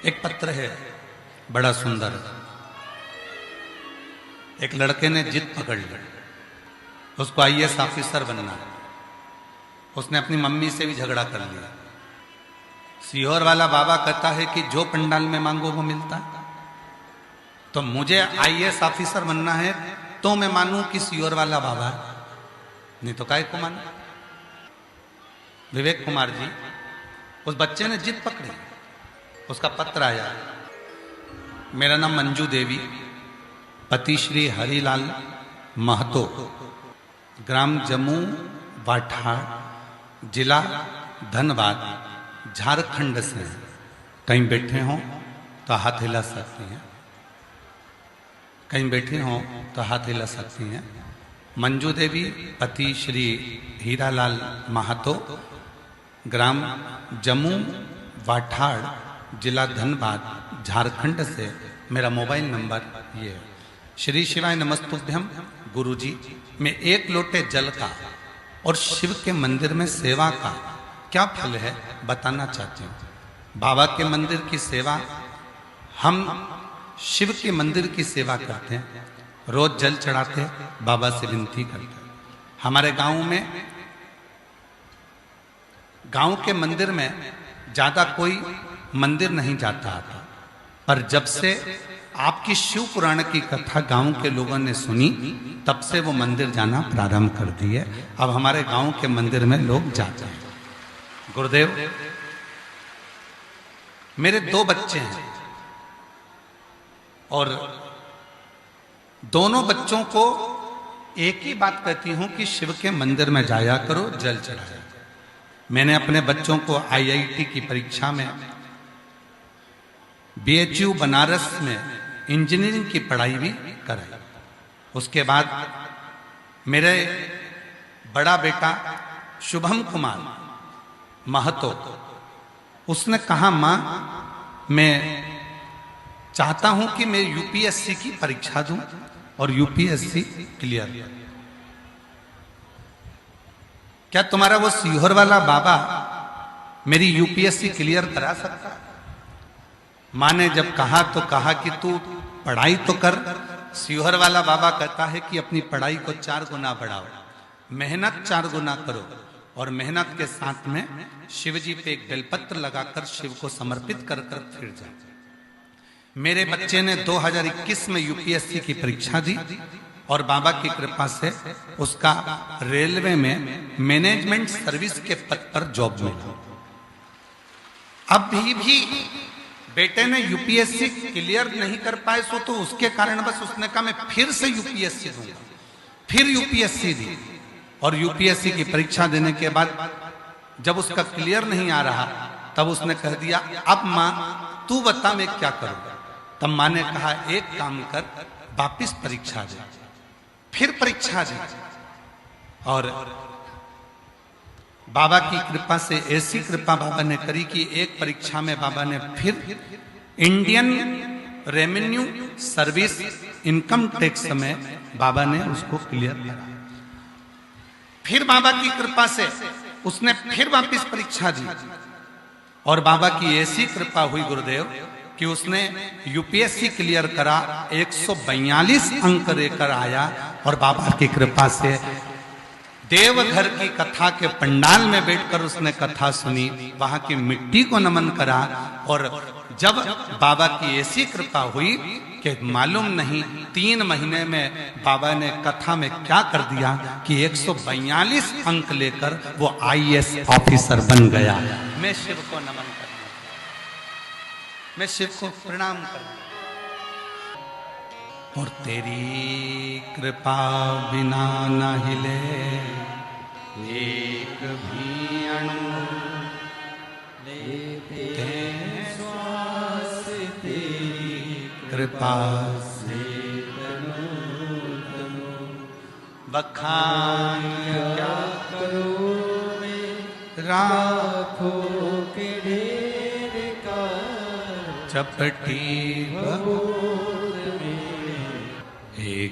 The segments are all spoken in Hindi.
एक पत्र है बड़ा सुंदर। एक लड़के ने जिद पकड़ ली, उसको आईएएस ऑफिसर बनना है। उसने अपनी मम्मी से भी झगड़ा कर लिया। सीहोर वाला बाबा कहता है कि जो पंडाल में मांगो वो मिलता है, तो मुझे आईएएस ऑफिसर बनना है तो मैं मानूं कि सीहोर वाला बाबा है, नहीं तो काहे को मानूं। विवेक कुमार जी, उस बच्चे ने जिद पकड़ी, उसका पत्र आया। मेरा नाम मंजू देवी, पति श्री हरिलाल महतो, ग्राम जम्मू वाठाड़, जिला धनबाद, झारखंड से हैं। कहीं बैठे हों तो हाथ हिला सकती हैं, कहीं बैठे हों तो हाथ हिला सकती हैं। मंजू देवी, पति श्री हीरालाल महतो, ग्राम जम्मू वाठाड़, जिला धनबाद, झारखंड से। मेरा मोबाइल नंबर ये है। श्री शिवाय नमस्तुभ्यम। गुरुजी, मैं एक लोटे जल का और शिव के मंदिर में सेवा का क्या फल है बताना चाहती हूँ। बाबा के मंदिर की सेवा, हम शिव के मंदिर की सेवा करते हैं, रोज जल चढ़ाते, बाबा से विनती करते। हमारे गांव के मंदिर में ज्यादा कोई मंदिर नहीं जाता आता, पर जब से आपकी शिव पुराण की कथा गांव के लोगों ने सुनी, तब से वो मंदिर जाना प्रारंभ कर दिए। अब हमारे गांव के मंदिर में लोग जाते हैं। गुरुदेव, मेरे 2 बच्चे हैं और दोनों बच्चों को एक ही बात कहती हूं कि शिव के मंदिर में जाया करो, जल चढ़ाया। मैंने अपने बच्चों को आईआईटी की परीक्षा में, बीएचयू बनारस में इंजीनियरिंग की पढ़ाई भी कराई। उसके बाद मेरे बड़ा बेटा शुभम कुमार महतो, उसने कहा, मां मैं चाहता हूं कि मैं यूपीएससी की परीक्षा दूं और यूपीएससी क्लियर। क्या तुम्हारा वो सीहोर वाला बाबा मेरी यूपीएससी क्लियर करा सकता है? मां ने जब कहा तो कहा कि तू पढ़ाई तो कर। सीहोर वाला बाबा कहता है कि अपनी पढ़ाई को 4 गुना बढ़ाओ, मेहनत 4 गुना करो, और मेहनत के साथ में शिव जी पे एक बेलपत्र लगाकर शिव को समर्पित कर कर फिर जाओ। मेरे बच्चे ने 2021 में यूपीएससी की परीक्षा दी और बाबा की कृपा से उसका रेलवे में मैनेजमेंट सर्विस के पद पर जॉब मिला। अभी भी बेटे ने यूपीएससी क्लियर नहीं कर पाए, सो तो उसके कारण बस उसने कहा मैं फिर से यूपीएससी दूंगा। फिर यूपीएससी दी और यूपीएससी की परीक्षा देने के बाद जब उसका क्लियर नहीं आ रहा, तब उसने कह दिया, अब मां तू बता मैं क्या करूं। तब मां ने कहा, एक काम कर, वापिस परीक्षा दे। फिर परीक्षा दी और बाबा की कृपा से ऐसी कृपा बाबा ने करी कि एक परीक्षा में बाबा ने फिर Indian revenue service income tax में बाबा ने उसको क्लियर करा। फिर बाबा की कृपा से उसने फिर वापस परीक्षा दी और बाबा की ऐसी कृपा हुई गुरुदेव कि उसने यूपीएससी क्लियर करा, 142 अंक लेकर आया। और बाबा की कृपा से देवघर की कथा के पंडाल में बैठकर उसने कथा सुनी, वहां की मिट्टी को नमन करा। और जब बाबा की ऐसी कृपा हुई कि मालूम नहीं 3 महीने में बाबा ने कथा में क्या कर दिया कि 142 अंक लेकर वो आईएएस ऑफिसर बन गया। मैं शिव को नमन करना, मैं शिव को प्रणाम करना। और तेरी कृपा बिना न हिले एक भी अणु, लेते श्वास तेरी कृपा से तनु तनु। बखान क्या करो मैं राखों के ढेर का, चपटी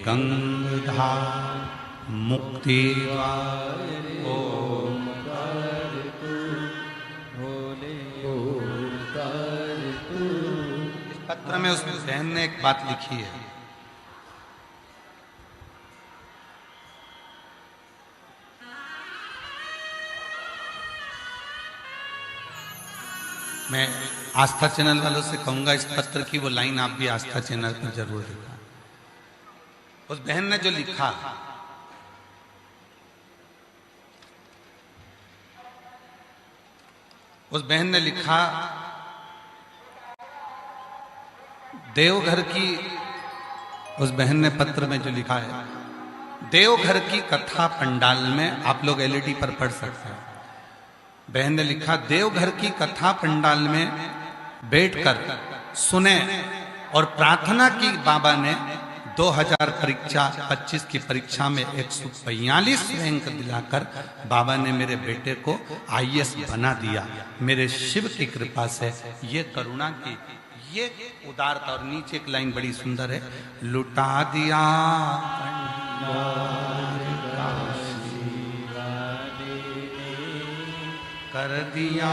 गंगाधार मुक्ति ओम कर तू भोले ओम कर तू पत्र में उस बहन ने एक बात लिखी है, मैं आस्था चैनल वालों से कहूंगा इस पत्र की वो लाइन आप भी आस्था चैनल पर जरूर देखा। उस बहन ने जो लिखा, उस बहन ने लिखा, देवघर की, उस बहन ने पत्र में जो लिखा है, देवघर की कथा पंडाल में, आप लोग एलईडी पर पढ़ सकते हैं। बहन ने लिखा, देवघर की कथा पंडाल में बैठकर सुने और प्रार्थना की बाबा ने 2025 की परीक्षा में 142 रैंक दिलाकर बाबा ने मेरे बेटे को आईएएस बना दिया। मेरे शिव की कृपा से ये करुणा की, ये उदारता। और नीचे एक लाइन बड़ी सुंदर है, लुटा दिया कर दिया